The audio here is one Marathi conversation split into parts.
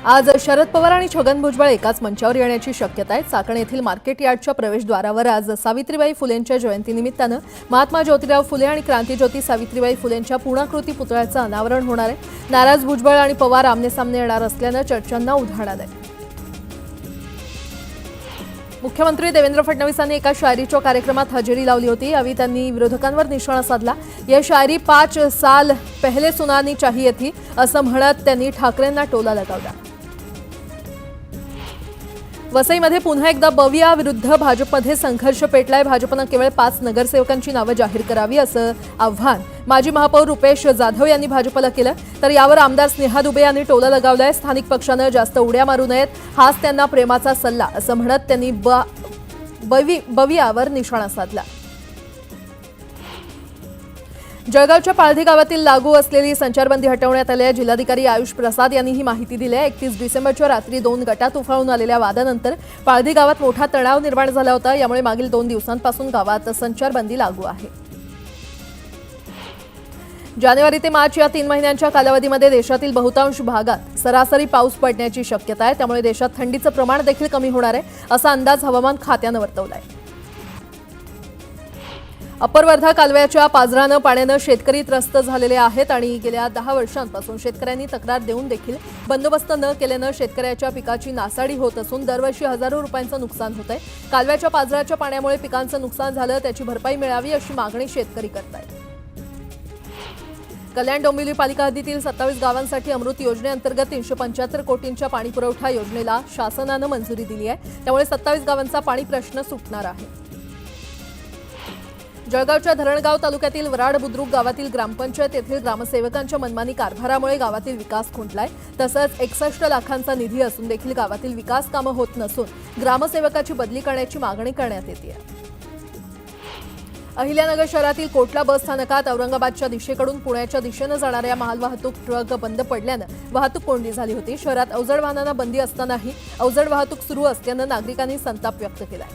आज शरद पवार आणि छगन भुजबळ एकाच मंचावर येण्याची शक्यता आहे। चाकण येथील मार्केट यार्डच्या प्रवेशद्वारावर आज सावित्रीबाई फुलेंच्या जयंतीनिमित्तानं महात्मा ज्योतिराव फुले आणि क्रांतिज्योती सावित्रीबाई फुलेंच्या पूर्णाकृती पुतळ्याचं अनावरण होणार आहे। नाराज भुजबळ आणि पवार आमनेसामने येणार असल्यानं चर्चांना उधाण आलंय। मुख्यमंत्री देवेंद्र फडणवीसांनी एका शायरीच्या कार्यक्रमात हजेरी लावली होती। यावेळी त्यांनी विरोधकांवर निशाणा साधला। यह शायरी 5 साल पहले सुनानी चाहिए थी असं म्हणत त्यांनी ठाकरेंना टोला लगावला। वसईमध्ये पुन्हा एकदा बविया विरुद्ध भाजपमध्ये संघर्ष पेटलाय। भाजपनं केवळ 5 नगरसेवकांची नावं जाहीर करावी असं आव्हान माजी महापौर रुपेश जाधव यांनी भाजपला केलं, तर यावर आमदार स्नेहा दुबे यांनी टोला लगावलाय। स्थानिक पक्षानं जास्त उड्या मारू नयेत, हाच त्यांना प्रेमाचा सल्ला असं म्हणत त्यांनी बवियावर निशाणा साधला। जळगावच्या पाळधी गावातील लागू असलेली संचारबंदी हटवण्यात आली आहे। जिल्हाधिकारी आयुष प्रसाद यांनी ही माहिती दिली आहे। 31 डिसेंबरच्या रात्री 2 गटात उफाळून आलेल्या वादानंतर पाळधी गावात मोठा तणाव निर्माण झाला होता। यामुळे मागील 2 दिवसांपासून गावात संचारबंदी लागू आहे। जानेवारी ते मार्च या 3 महिन्यांच्या कालावधीमध्ये देशातील बहुतांश भागात सरासरी पाऊस पडण्याची शक्यता आहे। त्यामुळे देशात थंडीचं प्रमाण देखील कमी होणार आहे असा अंदाज हवामान खात्यानं वर्तवला आहे। अप्पर वर्धा कालव्याच्या पाझरानं पाण्यानं शेतकरी त्रस्त झालेले आहेत आणि गेल्या 10 वर्षांपासून शेतकऱ्यांनी तक्रार देऊन देखील बंदोबस्त न केल्यानं शेतकऱ्याच्या पिकाची नासाडी होत असून दरवर्षी हजारो रुपयांचं नुकसान होतंय। कालव्याच्या पाझराच्या पाण्यामुळे पिकांचं नुकसान झालं, त्याची भरपाई मिळावी अशी मागणी शेतकरी करतायत। कल्याण डोंबिवली पालिका हद्दीतील 27 गावांसाठी अमृत योजनेअंतर्गत 375 कोटींच्या पाणीपुरवठा योजनेला शासनानं मंजुरी दिली आहे। त्यामुळे 27 गावांचा पाणी प्रश्न सुटणार आहे। जळगावच्या धरणगाव तालुक्यातील वराड बुद्रुक गावातील ग्रामपंचायत येथील ग्रामसेवकांच्या मनमानी कारभारामुळे गावातील विकास खुंटलाय। तसंच 61 लाखांचा निधी असून देखील गावातील विकास कामं होत नसून ग्रामसेवकाची बदली करण्याची मागणी करण्यात येते। अहिल्यानगर शहरातील कोटला बस स्थानकात औरंगाबादच्या दिशेकडून पुण्याच्या दिशेनं जाणाऱ्या मालवाहतूक ट्रक बंद पडल्यानं वाहतूक कोंडी झाली होती। शहरात अवजड वाहनांना बंदी असतानाही अवजड वाहतूक सुरू असल्यानं नागरिकांनी संताप व्यक्त केलाय।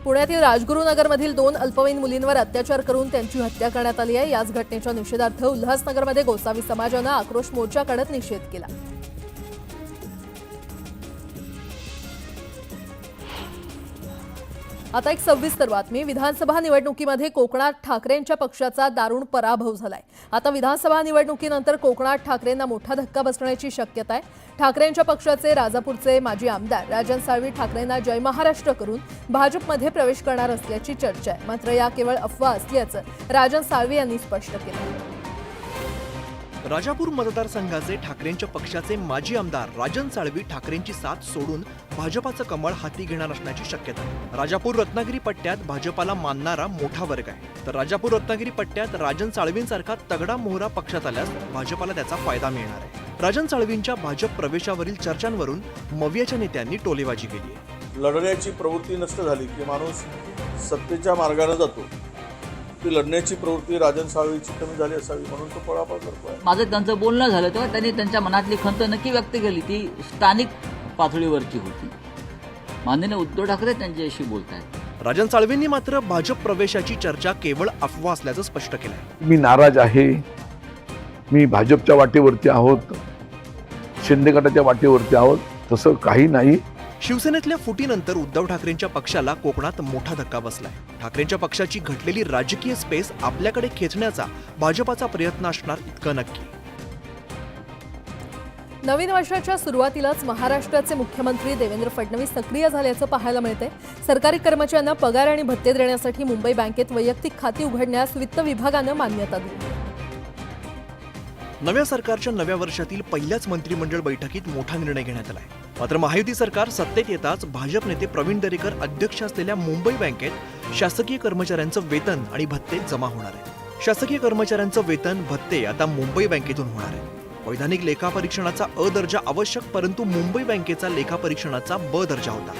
पुण्यातील राजगुरुनगरमधील 2 अल्पवयीन मुलींवर अत्याचार करून त्यांची हत्या करण्यात आली आहे। याच घटनेच्या निषेधार्थ उल्हासनगरमध्ये गोसावी समाजानं आक्रोश मोर्चा काढत निषेध केला। आता एक सविस्तर बातमी। विधानसभा निवडणुकीमध्ये कोकणात ठाकरेंच्या पक्षाचा दारुण पराभव झालाय। आता विधानसभा निवडणुकीनंतर कोकणात ठाकरेंना मोठा धक्का बसण्याची शक्यता आहे। ठाकरेंच्या पक्षाचे राजापूरचे माजी आमदार राजन साळवी ठाकरेंना जय महाराष्ट्र करून भाजपमध्ये प्रवेश करणार असल्याची चर्चा आहे। मात्र या केवळ अफवा असल्याचं राजन साळवी यांनी स्पष्ट केलं। राजापूर मतदारसंघाचे ठाकरेंच्या पक्षाचे माजी आमदार राजन साळवी ठाकरेंची साथ सोडून भाजपाचं कमळ हाती घेणार असण्याची शक्यता आहे। राजापूर रत्नागिरी पट्ट्यात भाजपाला मानणारा मोठा वर्ग आहे, तर राजापूर रत्नागिरी पट्ट्यात राजन साळवींसारखा तगडा मोहरा पक्षात आल्यास भाजपाला त्याचा फायदा मिळणार आहे। राजन साळवींच्या भाजप प्रवेशावरील चर्चांवरून मवियाच्या नेत्यांनी टोलेबाजी केली आहे। लढण्याची प्रवृत्ती नष्ट झाली की माणूस सत्तेच्या मार्गाने जातो, ती लढण्याची प्रवृत्ती राजन साळवीची कमी झाली असावी म्हणून तो पळापळ करतोय। माझं त्यांचं बोलणं झालं तेव्हा त्यांनी त्यांच्या मनातली खंत नक्की व्यक्त केली, ती स्थानिक पातळीवरची होती। माननीय उद्धव ठाकरे त्यांच्याशी बोलतायत। राजन साळवींनी मात्र भाजप प्रवेशाची चर्चा केवळ अफवा असल्याचं स्पष्ट केलंय। मी नाराज आहे, मी भाजपच्या वाटेवरती आहोत, शिंदे गटाच्या वाटेवरती आहोत, तसं काही नाही। शिवसेनेतल्या फुटीनंतर उद्धव ठाकरेंच्या पक्षाला कोकणात मोठा धक्का बसलाय। ठाकरेंच्या पक्षाची घटलेली राजकीय स्पेस आपल्याकडे खेचण्याचा भाजपाचा प्रयत्न असणार इतकं नक्की। नवीन वर्षाच्या सुरुवातीलाच महाराष्ट्राचे मुख्यमंत्री देवेंद्र फडणवीस सक्रिय झाल्याचं पाहायला मिळतंय। सरकारी कर्मचाऱ्यांना पगार आणि भत्ते देण्यासाठी मुंबई बँकेत वैयक्तिक खाती उघडण्यास वित्त विभागानं मान्यता दिली। नव्या सरकारच्या नव्या वर्षातील पहिल्याच मंत्रिमंडळ बैठकीत मोठा निर्णय घेण्यात आलाय। मात्र महायुती सरकार सत्तेत येताच भाजप नेते प्रवीण दरेकर अध्यक्ष असलेल्या मुंबई बँकेत शासकीय कर्मचाऱ्यांचं वेतन आणि भत्ते जमा होणार आहे। शासकीय कर्मचाऱ्यांचं वेतन भत्ते आता मुंबई बँकेतून होणार आहे। वैधानिक लेखापरीक्षणाचा अ दर्जा आवश्यक, परंतु मुंबई बँकेचा लेखापरीक्षणाचा ब दर्जा होता।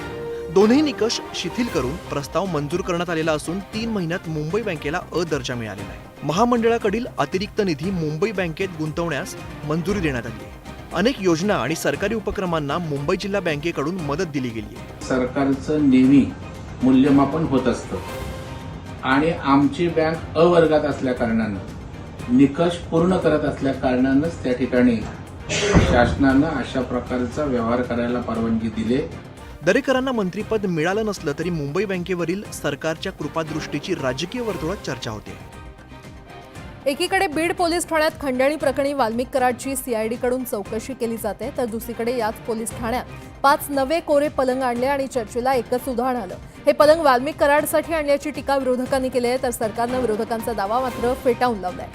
दोन्ही निकष शिथिल करून प्रस्ताव मंजूर करण्यात आलेला असून 3 महिन्यात मुंबई बँकेला अ दर्जा मिळालेला आहे। महामंडळाकडील अतिरिक्त निधी मुंबई बँकेत गुंतवण्यास मंजुरी देण्यात आली आहे। अनेक योजना आणि सरकारी उपक्रमांना मुंबई जिल्हा बँकेकडून मदत दिली गेली आहे। सरकारचं नेहमी मूल्यमापन होत असतं आणि आमची बँक अ वर्गात असल्या कारणानं निकष पूर्ण करत असल्या कारणानंच त्या ठिकाणी शासनानं अशा प्रकारचा व्यवहार करायला परवानगी दिली. दरेकरांना मंत्रिपद मिळालं नसलं तरी मुंबई बँकेवरील सरकारच्या कृपादृष्टीची राजकीय वर्तुळात चर्चा होते. एकीकडे बीड पोलीस ठाण्यात खंडणी प्रकरणी वाल्मिक कराडची सीआयडीकडून चौकशी केली जाते, तर दुसरीकडे याच पोलीस ठाण्यात 5 नवे कोरे पलंग आणले आणि चर्चेला एकच उदाहरण आलं. हे पलंग वाल्मिक कराडसाठी आणल्याची टीका विरोधकांनी केली आहे, तर सरकारनं विरोधकांचा दावा मात्र फेटाळून लावलाय.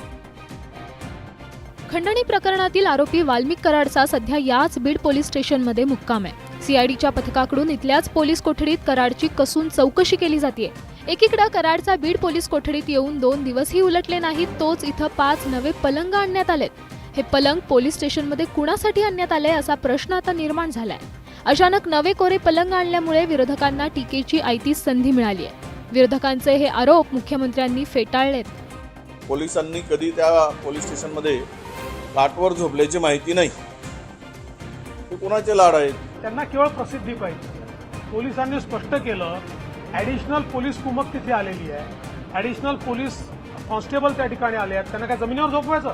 खंडणी प्रकरणातील आरोपी वाल्मिक कराडचा सध्या याच बीड पोलीस स्टेशनमध्ये मुक्काम आहे. सीआयडीच्या पथकाकडून इथल्याच पोलीस कोठडीत कराडची कसून चौकशी केली जाते. एकीकडे कराडचा बीड पोलीस कोठडीत येऊन 2 दिवसही उलटले नाहीत, तोच इथं 5 नवे पलंग आणण्यात आलेत. हे पलंग पोलीस स्टेशनमध्ये कुणासाठी आणण्यात आले असा प्रश्न आता निर्माण झालाय. अचानक नवे कोरे पलंग आणल्यामुळे विरोधकांना टीकेची आयती संधी मिळाली आहे. विरोधकांचे हे आरोप मुख्यमंत्र्यांनी फेटाळलेत. पोलिसांनी कधी त्या पोलीस स्टेशनमध्ये लाटवर झोपल्याची माहिती नाही. ते कुणाचे लाड आहेत? त्यांना केवळ प्रसिद्धी पाहिजे. पोलिसांनी स्पष्ट केलं, ॲडिशनल पोलीस कुमक तिथे आलेली आहे, ॲडिशनल पोलीस कॉन्स्टेबल त्या ठिकाणी आले आहेत. त्यांना काय जमिनीवर झोपवायचं?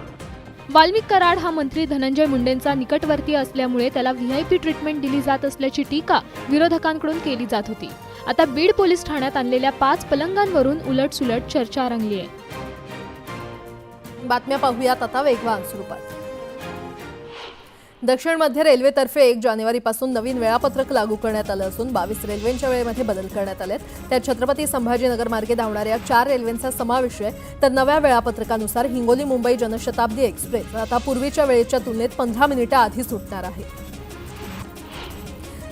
वाल्मिक कराड हा मंत्री धनंजय मुंडेंचा निकटवर्तीय असल्यामुळे त्याला व्हीआयपी ट्रीटमेंट दिली जात असल्याची टीका विरोधकांकडून केली जात होती. आता बीड पोलीस ठाण्यात आणलेल्या 5 पलंगांवरून उलटसुलट चर्चा रंगली आहे. बातम्या पाहूयात आता वेगवान स्वरूपात. दक्षिण मध्य रेल्वेतर्फे 1 जानेवारीपासून नवीन वेळापत्रक लागू करण्यात आलं असून 22 रेल्वेंच्या वेळेमध्ये बदल करण्यात आलेत. त्यात छत्रपती संभाजीनगर मार्गे धावणाऱ्या 4 रेल्वेंचा समावेश आहे. तर नव्या वेळापत्रकानुसार हिंगोली मुंबई जनशताब्दी एक्सप्रेस आता पूर्वीच्या वेळेच्या तुलनेत 15 मिनिटं आधी सुटणार आहे.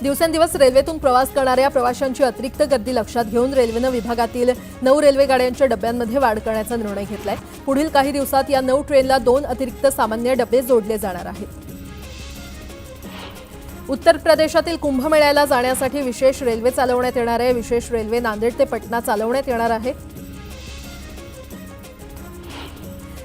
दिवसेंदिवस रेल्वेतून प्रवास करणाऱ्या प्रवाशांची अतिरिक्त गर्दी लक्षात घेऊन रेल्वेनं विभागातील 9 रेल्वे गाड्यांच्या डब्यांमध्ये वाढ करण्याचा निर्णय घेतलाय. पुढील काही दिवसात या 9 ट्रेनला 2 अतिरिक्त सामान्य डबे जोडले जाणार आहेत. उत्तर प्रदेशातील कुंभमेळ्याला जाण्यासाठी विशेष रेल्वे चालवण्यात येणार आहे. विशेष रेल्वे नांदेड ते पटना चालवण्यात येणार आहे.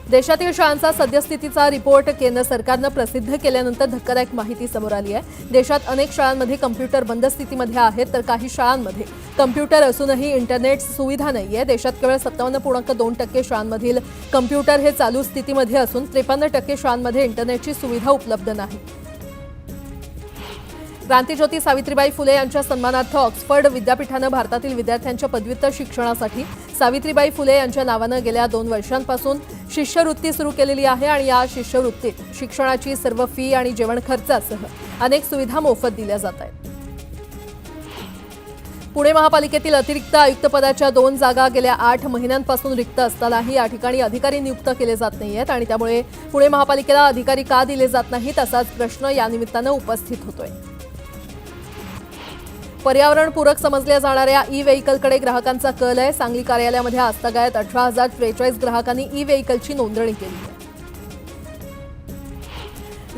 देशातील शाळांचा सद्यस्थितीचा रिपोर्ट केंद्र सरकारनं प्रसिद्ध केल्यानंतर धक्कादायक माहिती समोर आली आहे. देशात अनेक शाळांमध्ये कम्प्युटर बंद स्थितीमध्ये आहेत, तर काही शाळांमध्ये कम्प्युटर असूनही इंटरनेट सुविधा नाहीये. देशात केवळ 57.2% शाळांमधील कम्प्युटर हे चालू स्थितीमध्ये असून 53% शाळांमध्ये इंटरनेटची सुविधा उपलब्ध नाही. क्रांतीज्योती सावित्रीबाई फुले यांच्या सन्मानार्थ ऑक्सफर्ड विद्यापीठानं भारतातील विद्यार्थ्यांच्या पदव्युत्तर शिक्षणासाठी सावित्रीबाई फुले यांच्या नावानं गेल्या 2 वर्षांपासून शिष्यवृत्ती सुरू केलेली आहे आणि या शिष्यवृत्तीत शिक्षणाची सर्व फी आणि जेवण खर्चासह अनेक सुविधा मोफत दिल्या जात आहेत. पुणे महापालिकेतील अतिरिक्त आयुक्तपदाच्या 2 जागा गेल्या 8 महिन्यांपासून रिक्त असतानाही या ठिकाणी अधिकारी नियुक्त केले जात नाहीयेत आणि त्यामुळे पुणे महापालिकेला अधिकारी का दिले जात नाहीत असाच प्रश्न या निमित्तानं उपस्थित होतोय. पर्यावरणपूरक समजल्या जाणाऱ्या ई व्हेकलकडे ग्राहकांचा कल आहे. सांगली कार्यालयामध्ये आजतागायत 18,043 ग्राहकांनी ई व्हेकलची नोंदणी केली आहे.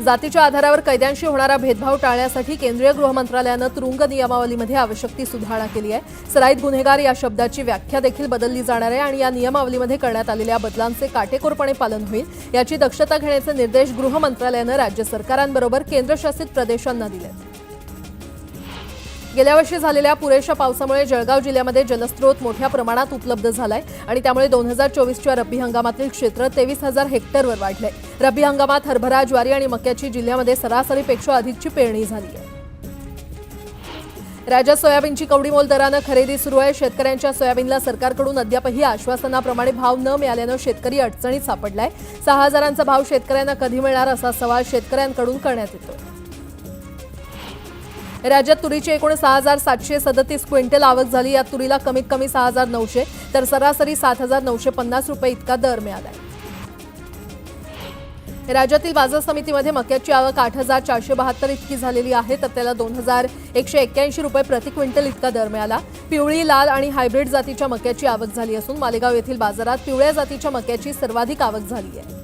जातीच्या आधारावर कैद्यांशी होणारा भेदभाव टाळण्यासाठी केंद्रीय गृह मंत्रालयानं तुरुंग नियमावलीमध्ये आवश्यक ती सुधारणा केली आहे. सराईत गुन्हेगार या शब्दाची व्याख्या देखील बदलली जाणार आहे आणि या नियमावलीमध्ये करण्यात आलेल्या बदलांचे काटेकोरपणे पालन होईल याची दक्षता घेण्याचे निर्देश गृह मंत्रालयानं राज्य सरकारांबरोबर केंद्रशासित प्रदेशांना दिले. गेल्या वर्षी झालेल्या पुरेशा पावसामुळे जळगाव जिल्ह्यामध्ये जलस्रोत मोठ्या प्रमाणात उपलब्ध झालाय आणि त्यामुळे 2024च्या रब्बी हंगामातील क्षेत्र 23,000 हेक्टरवर वाढलंय. रब्बी हंगामात हरभरा, ज्वारी आणि मक्याची जिल्ह्यामध्ये सरासरीपेक्षा अधिकची पेरणी झाली आहे. राज्यात सोयाबीनची कवडीमोल दरानं खरेदी सुरू आहे. शेतकऱ्यांच्या सोयाबीनला सरकारकडून अद्यापही आश्वासनाप्रमाणे भाव न मिळाल्यानं शेतकरी अडचणीत सापडलाय. 6,000चा भाव शेतकऱ्यांना कधी मिळणार असा सवाल शेतकऱ्यांकडून करण्यात येतो. राज्यात तुरीची एकूण 6,737 क्विंटल आवक झाली. यात तुरीला कमीत कमी 6,900 तर सरासरी 7,950 रुपये इतका दर मिळालाय. राज्यातील बाजार समितीमध्ये मक्याची आवक 8,472 इतकी झालेली आहे, तर त्याला 2,181 रुपये प्रति क्विंटल इतका दर मिळाला. पिवळी, लाल आणि हायब्रिड जातीच्या मक्याची आवक झाली असून मालेगाव येथील बाजारात पिवळ्या जातीच्या मक्याची सर्वाधिक आवक झाली आहे.